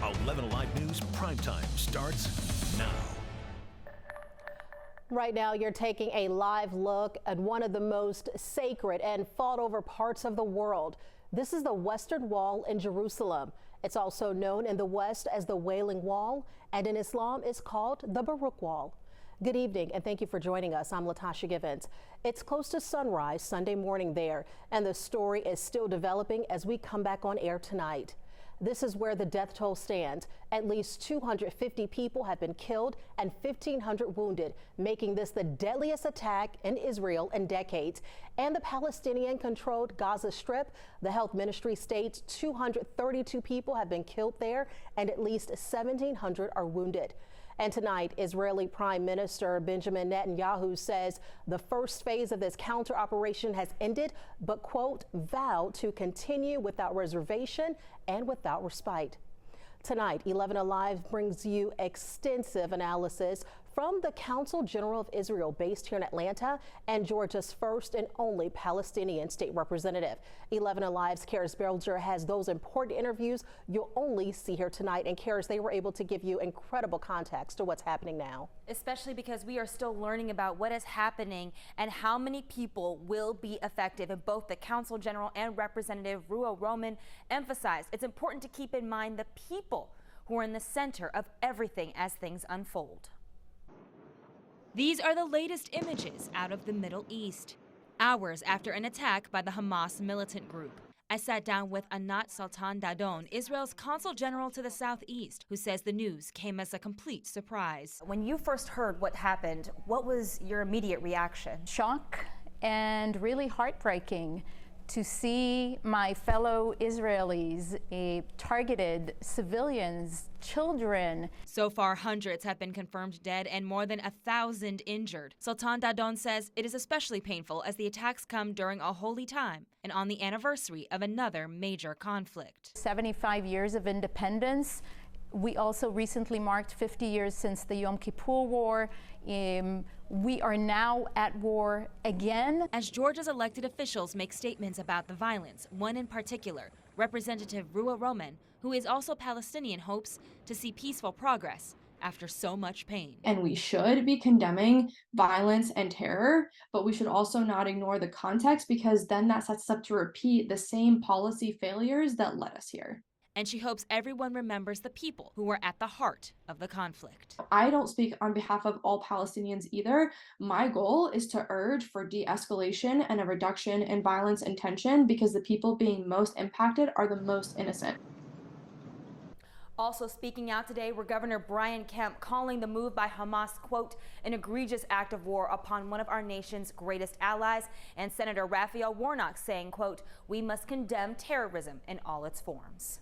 11 Alive News Primetime starts now. Right now, you're taking a live look at one of the most sacred and fought over parts of the world. This is the Western Wall in Jerusalem. It's also known in the West as the Wailing Wall, and in Islam is called the Baruch Wall. Good evening, and thank you for joining us. I'm Latasha Givens. It's close to sunrise Sunday morning there, and the story is still developing as we come back on air tonight. This is where the death toll stands. At least 250 people have been killed and 1,500 wounded, making this the deadliest attack in Israel in decades. And the Palestinian-controlled Gaza Strip, the health ministry states 232 people have been killed there and at least 1,700 are wounded. And tonight, Israeli Prime Minister Benjamin Netanyahu says the first phase of this counter operation has ended, but, quote, vowed to continue without reservation and without respite. Tonight, 11 Alive brings you extensive analysis from the Council General of Israel based here in Atlanta and Georgia's first and only Palestinian state representative. 11 Alive's Karys Belger has those important interviews you'll only see here tonight. And Karys, they were able to give you incredible context to what's happening now. Especially because we are still learning about what is happening and how many people will be affected. And both the Council General and Representative Ruo Roman emphasized it's important to keep in mind the people who are in the center of everything as things unfold. These are the latest images out of the Middle East, hours after an attack by the Hamas militant group. I sat down with Anat Sultan Dadon, Israel's consul general to the southeast, who says the news came as a complete surprise. When you first heard what happened, what was your immediate reaction? Shock and really heartbreaking to see my fellow Israelis targeted, civilians, children. So far, hundreds have been confirmed dead and more than 1,000 injured. Sultan Dadon says it is especially painful as the attacks come during a holy time and on the anniversary of another major conflict. 75 years of independence. We also recently marked 50 years since the Yom Kippur War. We are now at war again. As Georgia's elected officials make statements about the violence, one in particular, Representative Ruo Roman, who is also Palestinian, hopes to see peaceful progress after so much pain. And we should be condemning violence and terror, but we should also not ignore the context, because then that sets us up to repeat the same policy failures that led us here. And she hopes everyone remembers the people who were at the heart of the conflict. I don't speak on behalf of all Palestinians either. My goal is to urge for de-escalation and a reduction in violence and tension, because the people being most impacted are the most innocent. Also speaking out today were Governor Brian Kemp, calling the move by Hamas, quote, an egregious act of war upon one of our nation's greatest allies, and Senator Raphael Warnock saying, quote, we must condemn terrorism in all its forms.